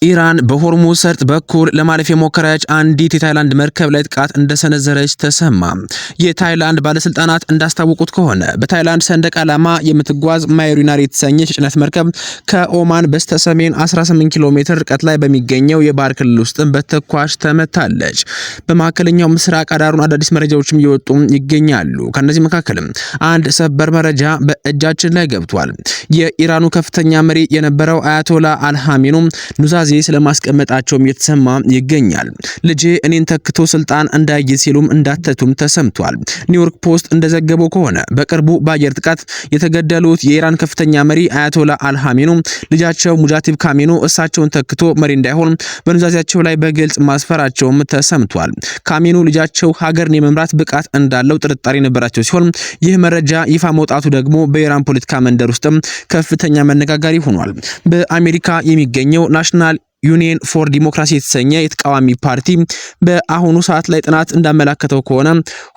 ኢራን በሆርሙዝ ሰርጥ በኩል ለማለፍ የሞከረች አንዲት የታይላንድ መርከብ ላይ ጥቃት እንደሰነዘረች ተሰማ። የታይላንድ ባለስልጣናት እንዳስታወቁት ከሆነ በታይላንድ ሰንደቅ ዓላማ የምትጓዝ ማሪነር የተሰኘች የጭነት መርከብ ከኦማን በስተሰሜን 18 ኪሎ ሜትር ርቀት ላይ በሚገኘው የባህር ክልል ውስጥ በተኳሽ ተመታለች። በመካከለኛው ምስራቅ አዳሩን አዳዲስ መረጃዎችም እየወጡ ይገኛሉ። ከነዚህ መካከልም አንድ ሰበር መረጃ በእጃችን ላይ ገብቷል። የኢራኑ ከፍተኛ መሪ የነበረው አያቶላ አልሃሚኑ ኑዛዜ ስለማስቀመጣቸውም የተሰማ ይገኛል። ልጄ እኔን ተክቶ ስልጣን እንዳይዝ ሲሉም እንዳተቱም ተሰምቷል። ኒውዮርክ ፖስት እንደዘገበው ከሆነ በቅርቡ በአየር ጥቃት የተገደሉት የኢራን ከፍተኛ መሪ አያቶላ አልሃሚኑ ልጃቸው ሙጃቲብ ካሚኑ እሳቸውን ተክቶ መሪ እንዳይሆን በኑዛዜያቸው ላይ በግልጽ ማስፈራቸውም ተሰምቷል። ካሚኑ ልጃቸው ሀገርን የመምራት ብቃት እንዳለው ጥርጣሬ ነበራቸው ሲሆን ይህ መረጃ ይፋ መውጣቱ ደግሞ በኢራን ፖለቲካ መንደር ውስጥም ከፍተኛ መነጋገሪ ሆኗል። በአሜሪካ የሚገኘው ናሽናል ዩኒየን ፎር ዲሞክራሲ የተሰኘ የተቃዋሚ ፓርቲ በአሁኑ ሰዓት ላይ ጥናት እንዳመላከተው ከሆነ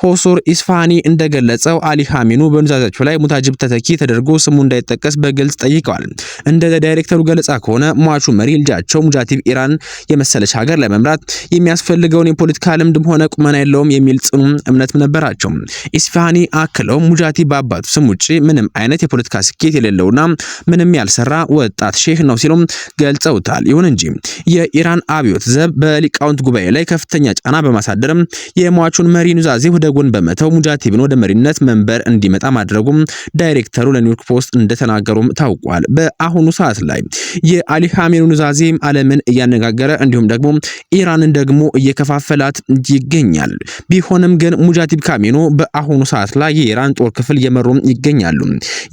ሆሶር ኢስፋሃኒ እንደገለጸው አሊ ኻሜኒ በኑዛዜያቸው ላይ ሙታጅብ ተተኪ ተደርጎ ስሙ እንዳይጠቀስ በግልጽ ጠይቀዋል። እንደ ዳይሬክተሩ ገለጻ ከሆነ ሟቹ መሪ ልጃቸው ሙጃቲብ ኢራን የመሰለች ሀገር ለመምራት የሚያስፈልገውን የፖለቲካ ልምድም ሆነ ቁመና የለውም የሚል ጽኑ እምነት ነበራቸው። ኢስፋሃኒ አክለው ሙጃቲብ በአባቱ ስም ውጪ ምንም አይነት የፖለቲካ ስኬት የሌለውና ምንም ያልሰራ ወጣት ሼህ ነው ሲሉም ገልጸውታል። ይሁን እንጂ የኢራን አብዮት ዘብ በሊቃውንት ጉባኤ ላይ ከፍተኛ ጫና በማሳደርም የሟቹን መሪ ኑዛዜ ወደ ጎን በመተው ሙጃቲብን ወደ መሪነት መንበር እንዲመጣ ማድረጉም ዳይሬክተሩ ለኒውዮርክ ፖስት እንደተናገሩም ታውቋል። በአሁኑ ሰዓት ላይ የአሊ ኻሜኒ ኑዛዜ ዓለምን እያነጋገረ እንዲሁም ደግሞ ኢራንን ደግሞ እየከፋፈላት ይገኛል። ቢሆንም ግን ሙጃቲብ ካሚኑ በአሁኑ ሰዓት ላይ የኢራን ጦር ክፍል እየመሩ ይገኛሉ።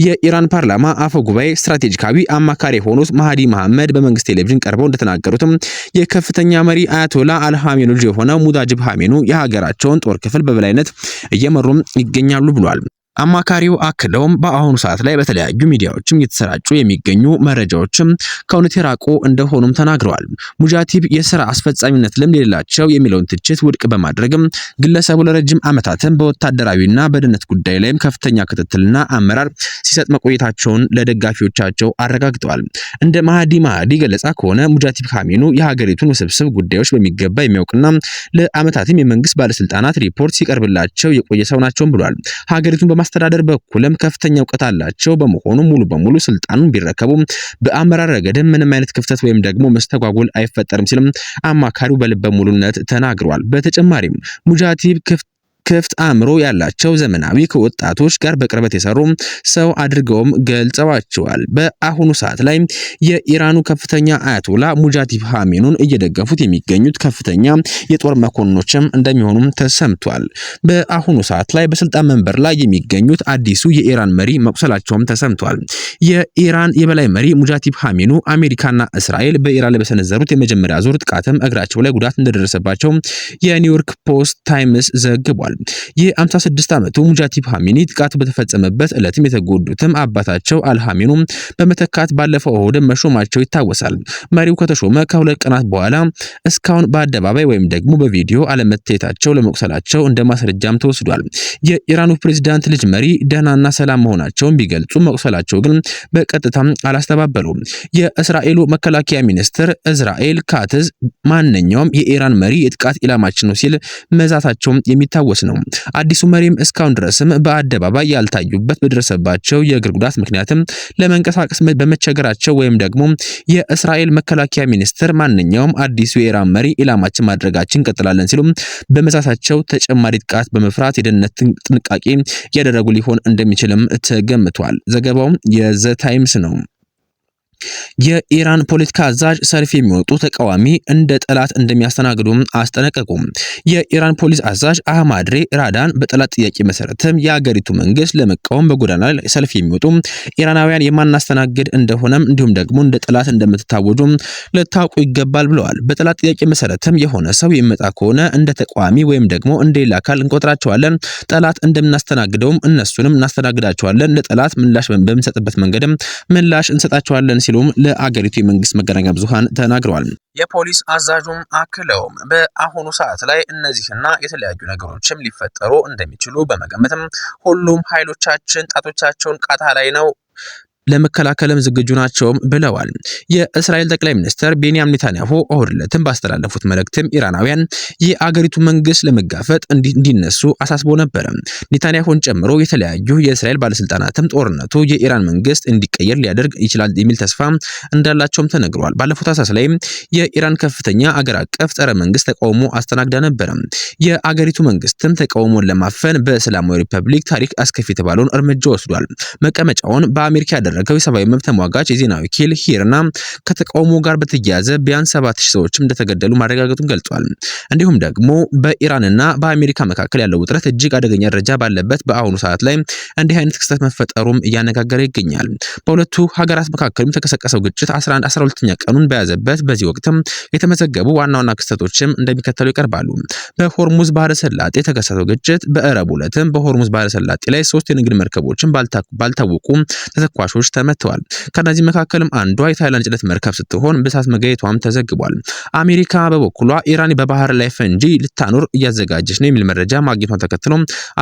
የኢራን ፓርላማ አፈ ጉባኤ ስትራቴጂካዊ አማካሪ የሆኑት ማህዲ መሐመድ በመንግስት ቴሌቪዥን ቀርበው እንደተናገሩትም የከፍተኛ መሪ አያቶላ አልሃሜኒ ልጅ የሆነው ሙጃቲብ ኻሜኒ የሀገራቸውን ጦር ክፍል በበላይነት እየመሩ ይገኛሉ ብሏል። አማካሪው አክለውም በአሁኑ ሰዓት ላይ በተለያዩ ሚዲያዎችም እየተሰራጩ የሚገኙ መረጃዎችም ከእውነት የራቁ እንደሆኑም ተናግረዋል። ሙጃቲብ የሥራ አስፈጻሚነት ልምድ የሌላቸው የሚለውን ትችት ውድቅ በማድረግም ግለሰቡ ለረጅም ዓመታትም በወታደራዊና በደህንነት ጉዳይ ላይም ከፍተኛ ክትትልና አመራር ሲሰጥ መቆየታቸውን ለደጋፊዎቻቸው አረጋግጠዋል። እንደ ማህዲ ገለጻ ከሆነ ሙጃቲብ ኻሜኒ የሀገሪቱን ውስብስብ ጉዳዮች በሚገባ የሚያውቅና ለዓመታትም የመንግስት ባለስልጣናት ሪፖርት ሲቀርብላቸው የቆየ ሰው ናቸውም ብሏል። ሀገሪቱን ማስተዳደር በኩልም ከፍተኛ እውቀት አላቸው በመሆኑ ሙሉ በሙሉ ስልጣኑን ቢረከቡ በአመራር ረገድም ምንም አይነት ክፍተት ወይም ደግሞ መስተጓጎል አይፈጠርም ሲልም አማካሪው በልበ ሙሉነት ተናግሯል። በተጨማሪም ሙጃቲብ ክፍት አእምሮ ያላቸው ዘመናዊ ከወጣቶች ጋር በቅርበት የሰሩ ሰው አድርገውም ገልጸዋቸዋል። በአሁኑ ሰዓት ላይ የኢራኑ ከፍተኛ አያቶላ ሙጃቲብ ኻሜኒን እየደገፉት የሚገኙት ከፍተኛ የጦር መኮንኖችም እንደሚሆኑም ተሰምቷል። በአሁኑ ሰዓት ላይ በስልጣን መንበር ላይ የሚገኙት አዲሱ የኢራን መሪ መቁሰላቸውም ተሰምቷል። የኢራን የበላይ መሪ ሙጃቲብ ኻሜኒ አሜሪካና እስራኤል በኢራን ላይ በሰነዘሩት የመጀመሪያ ዙር ጥቃትም እግራቸው ላይ ጉዳት እንደደረሰባቸው የኒውዮርክ ፖስት ታይምስ ዘግቧል። የ56 ዓመቱ ሙጃቲብ ኻሜኒ ጥቃቱ በተፈጸመበት ዕለትም የተጎዱትም አባታቸው አልሃሜኒ በመተካት ባለፈው እሁድ መሾማቸው ይታወሳል። መሪው ከተሾመ ከሁለት ቀናት በኋላ እስካሁን በአደባባይ ወይም ደግሞ በቪዲዮ አለመታየታቸው ለመቁሰላቸው እንደ ማስረጃም ተወስዷል። የኢራኑ ፕሬዝዳንት ልጅ መሪ ደህናና ሰላም መሆናቸውን ቢገልጹ መቁሰላቸው ግን በቀጥታም አላስተባበሉም። የእስራኤሉ መከላከያ ሚኒስትር እስራኤል ካትዝ ማንኛውም የኢራን መሪ የጥቃት ኢላማችን ነው ሲል መዛታቸው የሚታወስ ነው። አዲሱ መሪም እስካሁን ድረስም በአደባባይ ያልታዩበት በደረሰባቸው የእግር ጉዳት ምክንያትም ለመንቀሳቀስ በመቸገራቸው ወይም ደግሞ የእስራኤል መከላከያ ሚኒስትር ማንኛውም አዲሱ የኢራን መሪ ኢላማችን ማድረጋችን እንቀጥላለን ሲሉ በመዛታቸው ተጨማሪ ጥቃት በመፍራት የደህንነት ጥንቃቄ እያደረጉ ሊሆን እንደሚችልም ተገምቷል። ዘገባው የዘ ታይምስ ነው። የኢራን ፖለቲካ አዛዥ ሰልፍ የሚወጡ ተቃዋሚ እንደ ጠላት እንደሚያስተናግዱም አስጠነቀቁ። የኢራን ፖሊስ አዛዥ አህማድ ራዳን በጠላት ጥያቄ መሰረትም የሀገሪቱ መንግስት ለመቃወም በጎዳና ላይ ሰልፍ የሚወጡ ኢራናውያን የማናስተናግድ እንደሆነም እንዲሁም ደግሞ እንደ ጠላት እንደምትታወጁ ልታውቁ ይገባል ብለዋል። በጠላት ጥያቄ መሰረትም የሆነ ሰው የሚመጣ ከሆነ እንደ ተቃዋሚ ወይም ደግሞ እንደ ሌላ አካል እንቆጥራቸዋለን። ጠላት እንደምናስተናግደውም እነሱንም እናስተናግዳቸዋለን። ለጠላት ምላሽ በምንሰጥበት መንገድም ምላሽ እንሰጣቸዋለን ሲሉም ለአገሪቱ የመንግስት መገናኛ ብዙሃን ተናግረዋል። የፖሊስ አዛዡም አክለውም በአሁኑ ሰዓት ላይ እነዚህና የተለያዩ ነገሮችም ሊፈጠሩ እንደሚችሉ በመገመትም ሁሉም ኃይሎቻችን ጣቶቻቸውን ቃታ ላይ ነው ለመከላከልም ዝግጁ ናቸውም ብለዋል። የእስራኤል ጠቅላይ ሚኒስትር ቤንያሚን ኔታንያሁ እሁድ ዕለትም ባስተላለፉት መልእክትም ኢራናውያን የአገሪቱ መንግስት ለመጋፈጥ እንዲነሱ አሳስበው ነበር። ኔታንያሁን ጨምሮ የተለያዩ የእስራኤል ባለስልጣናትም ጦርነቱ የኢራን መንግስት እንዲቀየር ሊያደርግ ይችላል የሚል ተስፋ እንዳላቸውም ተነግሯል። ባለፉት ታህሳስ ላይ የኢራን ከፍተኛ አገር አቀፍ ጸረ መንግስት ተቃውሞ አስተናግዳ ነበር። የአገሪቱ መንግስትም ተቃውሞን ለማፈን በእስላማዊ ሪፐብሊክ ታሪክ አስከፊ የተባለውን እርምጃ ወስዷል። መቀመጫውን በአሜሪካ ያደረገው የሰብአዊ መብት ተሟጋች የዜና ወኪል ሂርና ከተቃውሞ ጋር በተያያዘ ቢያንስ 7000 ሰዎችም እንደተገደሉ ማረጋገጡን ገልጿል። እንዲሁም ደግሞ በኢራንና በአሜሪካ መካከል ያለው ውጥረት እጅግ አደገኛ ደረጃ ባለበት በአሁኑ ሰዓት ላይ እንዲህ አይነት ክስተት መፈጠሩም እያነጋገረ ይገኛል። በሁለቱ ሀገራት መካከል የተቀሰቀሰው ግጭት 12ኛ ቀኑን በያዘበት በዚህ ወቅትም የተመዘገቡ ዋና ዋና ክስተቶችም እንደሚከተሉ ይቀርባሉ። በሆርሙዝ ባህረ ሰላጤ የተከሰተው ግጭት በዕረቡ ዕለትም በሆርሙዝ ባህረ ሰላጤ ላይ 3 የንግድ መርከቦችን ባልታወቁ ተተኳሾች ተመተዋል። ከነዚህ መካከልም አንዷ የታይላንድ ጭነት መርከብ ስትሆን በእሳት መጋየቷም ተዘግቧል። አሜሪካ በበኩሏ ኢራን በባህር ላይ ፈንጂ ልታኖር እያዘጋጀች ነው የሚል መረጃ ማግኘቷን ተከትሎ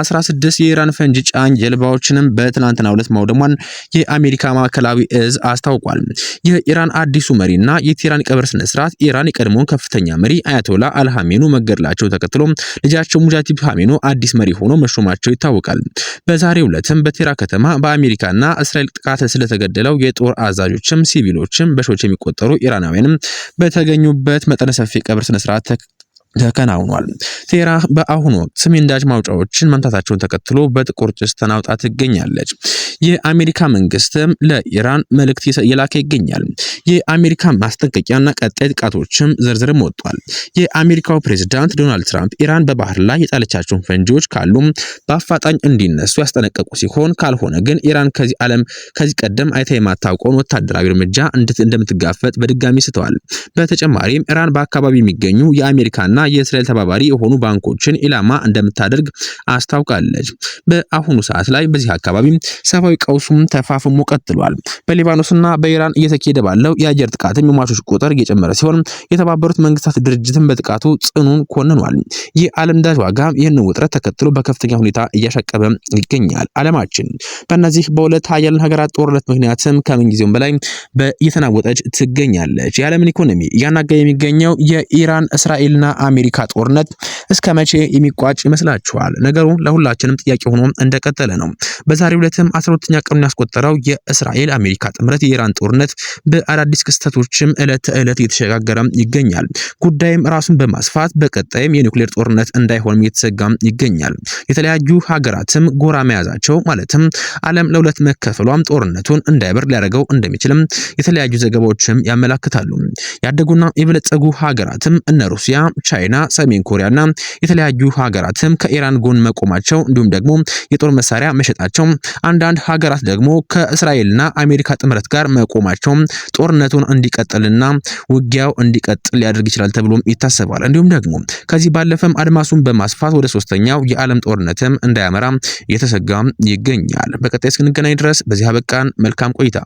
16 የኢራን ፈንጂ ጫኝ ጀልባዎችንም በትናንትናው ዕለት ማውደሟን የአሜሪካ ማዕከላዊ እዝ አስታውቋል። የኢራን አዲሱ መሪና የቴህራን ቀብር ስነ ስርዓት ኢራን የቀድሞውን ከፍተኛ መሪ አያቶላ አልሃሜኑ መገደላቸው ተከትሎ ልጃቸው ሙጃሂድ ሐሜኑ አዲስ መሪ ሆኖ መሾማቸው ይታወቃል። በዛሬው ዕለትም በቴህራን ከተማ በአሜሪካና እስራኤል ጥቃት ስለተገደለው የጦር አዛዦችም ሲቪሎችም በሺዎች የሚቆጠሩ ኢራናውያንም በተገኙበት መጠነ ሰፊ ቀብር ስነ ስርዓት ተከናውኗል። ቴህራን በአሁኑ ወቅት ሰሜን ዳጅ ማውጫዎችን መምታታቸውን ተከትሎ በጥቁር ጭስ ተናውጣ ትገኛለች። የአሜሪካ መንግስትም ለኢራን መልእክት እየላከ ይገኛል። የአሜሪካ ማስጠንቀቂያና ቀጣይ ጥቃቶችም ዝርዝርም ወጥቷል። የአሜሪካው ፕሬዝዳንት ዶናልድ ትራምፕ ኢራን በባህር ላይ የጣለቻቸውን ፈንጂዎች ካሉ በአፋጣኝ እንዲነሱ ያስጠነቀቁ ሲሆን ካልሆነ ግን ኢራን ከዚህ ቀደም አይታ የማታውቀውን ወታደራዊ እርምጃ እንደምትጋፈጥ በድጋሚ ስተዋል። በተጨማሪም ኢራን በአካባቢ የሚገኙ የአሜሪካና የእስራኤል ተባባሪ የሆኑ ባንኮችን ኢላማ እንደምታደርግ አስታውቃለች። በአሁኑ ሰዓት ላይ በዚህ አካባቢ ሰብአዊ ቀውሱም ተፋፍሞ ቀጥሏል። በሊባኖስና በኢራን እየተካሄደ ባለው የአየር ጥቃትም የሟቾች ቁጥር እየጨመረ ሲሆን የተባበሩት መንግስታት ድርጅትም በጥቃቱ ጽኑን ኮንኗል። የዓለም ነዳጅ ዋጋ ይህንን ውጥረት ተከትሎ በከፍተኛ ሁኔታ እያሻቀበ ይገኛል። ዓለማችን በእነዚህ በሁለት ሀያላን ሀገራት ጦርነት ምክንያትም ከምንጊዜውም በላይ እየተናወጠች ትገኛለች። የዓለምን ኢኮኖሚ እያናጋ የሚገኘው የኢራን እስራኤልና አሜሪካ ጦርነት እስከ መቼ የሚቋጭ ይመስላችኋል? ነገሩ ለሁላችንም ጥያቄ ሆኖ እንደቀጠለ ነው። በዛሬው ዕለትም 12ኛ ቀኑን ያስቆጠረው የእስራኤል አሜሪካ ጥምረት የኢራን ጦርነት በአዳዲስ ክስተቶችም ዕለት ተዕለት እየተሸጋገረ ይገኛል። ጉዳይም ራሱን በማስፋት በቀጣይም የኒውክሌር ጦርነት እንዳይሆንም እየተሰጋም ይገኛል። የተለያዩ ሀገራትም ጎራ መያዛቸው ማለትም ዓለም ለሁለት መከፈሏም ጦርነቱን እንዳይበር ሊያደርገው እንደሚችልም የተለያዩ ዘገባዎችም ያመላክታሉ። ያደጉና የበለጸጉ ሀገራትም እነ ሩሲያ፣ ቻይና፣ ሰሜን ኮሪያና የተለያዩ ሀገራትም ከኢራን ጎን መቆማቸው እንዲሁም ደግሞ የጦር መሳሪያ መሸጣቸው፣ አንዳንድ ሀገራት ደግሞ ከእስራኤልና አሜሪካ ጥምረት ጋር መቆማቸው ጦርነቱን እንዲቀጥልና ውጊያው እንዲቀጥል ሊያደርግ ይችላል ተብሎም ይታሰባል። እንዲሁም ደግሞ ከዚህ ባለፈም አድማሱን በማስፋት ወደ 3ኛው የዓለም ጦርነትም እንዳያመራ እየተሰጋ ይገኛል። በቀጣይ እስክንገናኝ ድረስ በዚህ አበቃን። መልካም ቆይታ